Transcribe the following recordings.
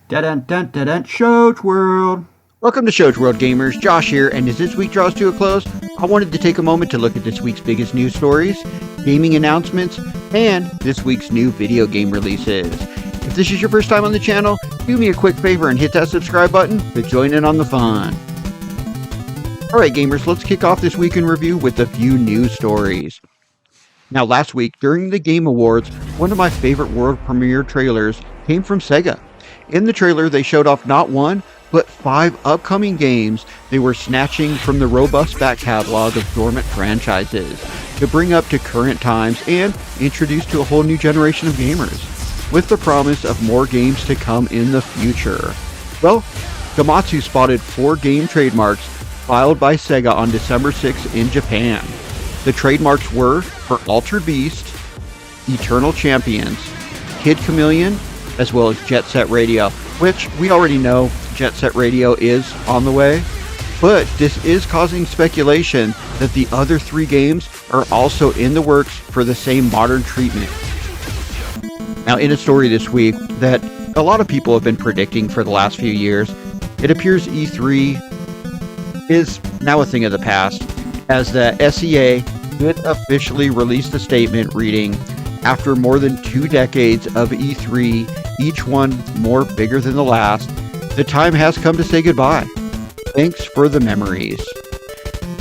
Dun Shows World. Welcome to Shows World Gamers. Josh here, and as this week draws to a close, I wanted to take a moment to look at this week's biggest news stories, gaming announcements, and this week's new video game releases. If this is your first time on the channel, do me a quick favor and hit that subscribe button to join in on the fun. Alright gamers, let's kick off this week in review with a few news stories. Now last week, during the Game Awards, one of my favorite world premiere trailers came from Sega. In the trailer, they showed off not one, but 5 upcoming games they were snatching from the robust back catalog of dormant franchises to bring up to current times and introduce to a whole new generation of gamers, with the promise of more games to come in the future. Well, Gematsu spotted 4 game trademarks filed by Sega on December 6th in Japan. The trademarks were for Altered Beast, Eternal Champions, Kid Chameleon, as well as Jet Set Radio, which we already know Jet Set Radio is on the way, but this is causing speculation that the other 3 games are also in the works for the same modern treatment. Now, in a story this week that a lot of people have been predicting for the last few years, it appears E3 is now a thing of the past, as the SEA did officially release a statement reading, "After more than 2 decades of E3, each one more bigger than the last, the time has come to say goodbye. Thanks for the memories."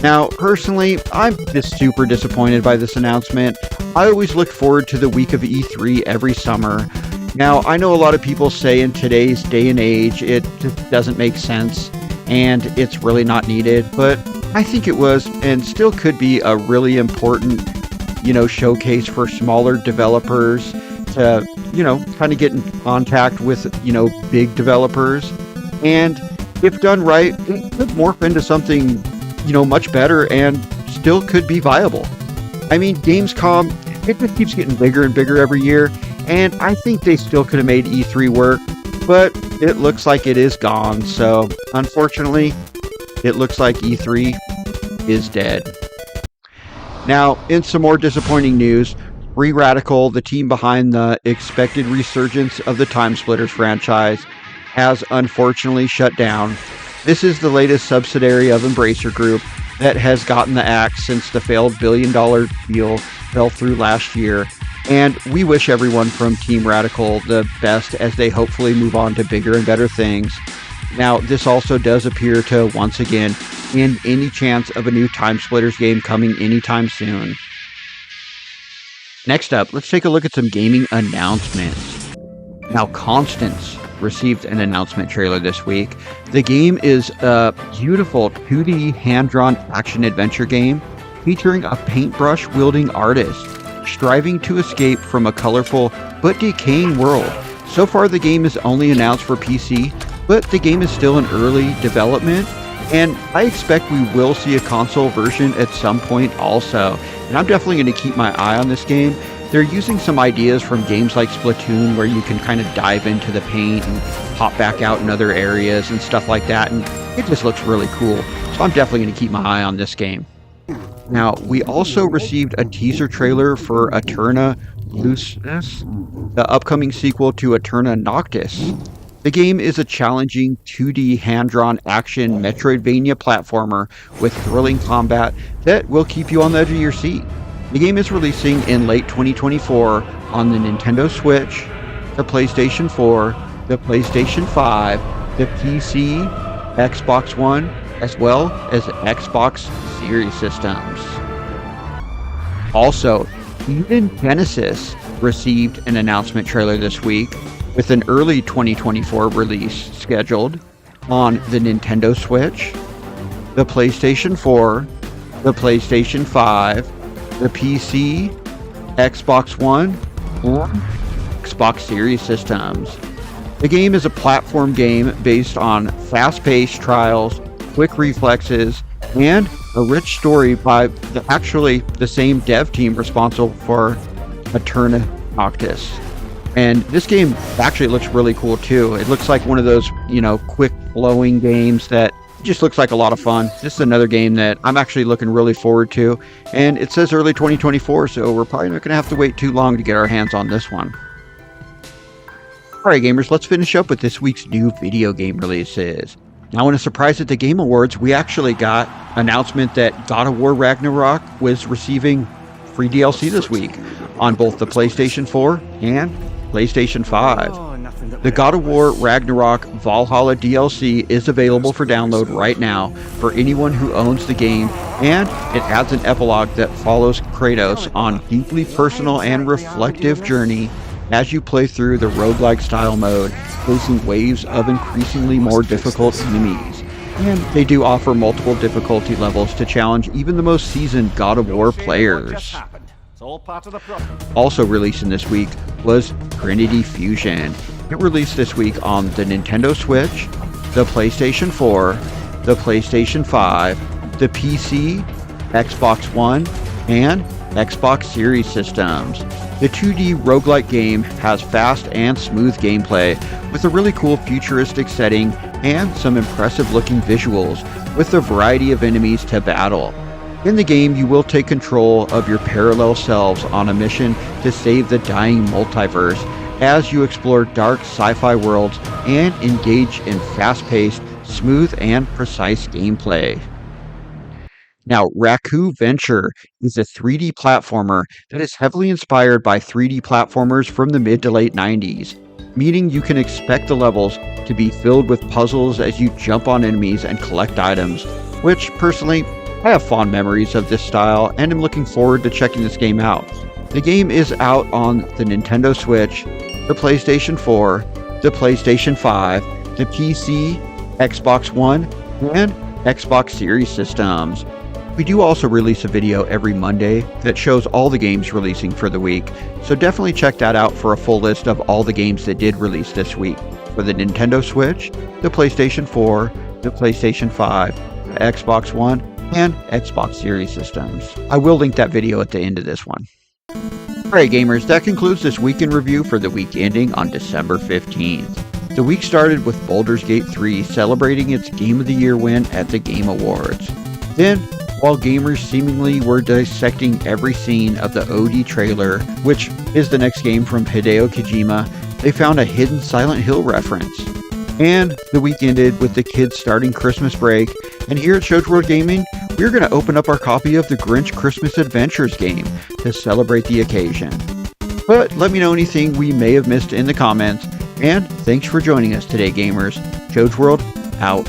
Now, personally, I'm just super disappointed by this announcement. I always looked forward to the week of E3 every summer. Now, I know a lot of people say in today's day and age it just doesn't make sense and it's really not needed, but I think it was and still could be a really important, showcase for smaller developers to, kind of get in contact with, big developers. And if done right, it could morph into something, much better and still could be viable. I mean, Gamescom, it just keeps getting bigger and bigger every year, and I think they still could have made E3 work, but it looks like it is gone. So, unfortunately, it looks like E3 is dead. Now, in some more disappointing news, Free Radical, the team behind the expected resurgence of the Time Splitters franchise, has unfortunately shut down. This is the latest subsidiary of Embracer Group that has gotten the axe since the failed billion-dollar deal fell through last year, and we wish everyone from Team Radical the best as they hopefully move on to bigger and better things. Now, this also does appear to once again end any chance of a new Time Splitters game coming anytime soon. Next up, let's take a look at some gaming announcements. Now, Constance received an announcement trailer this week. The game is a beautiful 2D hand-drawn action-adventure game featuring a paintbrush-wielding artist striving to escape from a colorful but decaying world. So far, the game is only announced for PC, but the game is still in early development, and I expect we will see a console version at some point also. And I'm definitely going to keep my eye on this game. They're using some ideas from games like Splatoon where you can kind of dive into the paint and pop back out in other areas and stuff like that, and it just looks really cool. So I'm definitely going to keep my eye on this game. Now, we also received a teaser trailer for Eterna Lucis, the upcoming sequel to Eterna Noctis. The game is a challenging 2D hand-drawn action Metroidvania platformer with thrilling combat that will keep you on the edge of your seat. The game is releasing in late 2024 on the Nintendo Switch, the PlayStation 4, the PlayStation 5, the PC, Xbox One, as well as Xbox Series systems. Also, Eden Genesis received an announcement trailer this week, with an early 2024 release scheduled on the Nintendo Switch, the PlayStation 4, the PlayStation 5, the PC, Xbox One, or Xbox Series systems. The game is a platform game based on fast-paced trials, quick reflexes, and a rich story by the same dev team responsible for Eterna Noctis. And this game actually looks really cool too. It looks like one of those, quick flowing games that just looks like a lot of fun. This is another game that I'm actually looking really forward to. And it says early 2024, so we're probably not going to have to wait too long to get our hands on this one. Alright gamers, let's finish up with this week's new video game releases. Now in a surprise at the Game Awards, we actually got announcement that God of War Ragnarok was receiving free DLC this week on both the PlayStation 4 and PlayStation 5. The God of War Ragnarok Valhalla DLC is available for download right now for anyone who owns the game, and it adds an epilogue that follows Kratos on a deeply personal and reflective journey as you play through the roguelike style mode, facing waves of increasingly more difficult enemies. And they do offer multiple difficulty levels to challenge even the most seasoned God of War players. Also releasing this week was Trinity Fusion. It released this week on the Nintendo Switch, the PlayStation 4, the PlayStation 5, the PC, Xbox One, and Xbox Series systems. The 2D roguelike game has fast and smooth gameplay with a really cool futuristic setting and some impressive looking visuals with a variety of enemies to battle. In the game, you will take control of your parallel selves on a mission to save the dying multiverse as you explore dark sci-fi worlds and engage in fast-paced, smooth, and precise gameplay. Now, Raku Venture is a 3D platformer that is heavily inspired by 3D platformers from the mid to late 90s, meaning you can expect the levels to be filled with puzzles as you jump on enemies and collect items, which, personally, I have fond memories of this style and am looking forward to checking this game out. The game is out on the Nintendo Switch, the PlayStation 4, the PlayStation 5, the PC, Xbox One, and Xbox Series systems. We do also release a video every Monday that shows all the games releasing for the week, so definitely check that out for a full list of all the games that did release this week for the Nintendo Switch, the PlayStation 4, the PlayStation 5, the Xbox One, and Xbox Series systems. I will link that video at the end of this one. Alright gamers, that concludes this week in review for the week ending on December 15th. The week started with Baldur's Gate 3 celebrating its Game of the Year win at the Game Awards. Then, while gamers seemingly were dissecting every scene of the OD trailer, which is the next game from Hideo Kojima, they found a hidden Silent Hill reference. And the week ended with the kids starting Christmas break, and here at Shows World Gaming, we're going to open up our copy of the Grinch Christmas Adventures game to celebrate the occasion. But let me know anything we may have missed in the comments, and thanks for joining us today gamers. Shows World, out.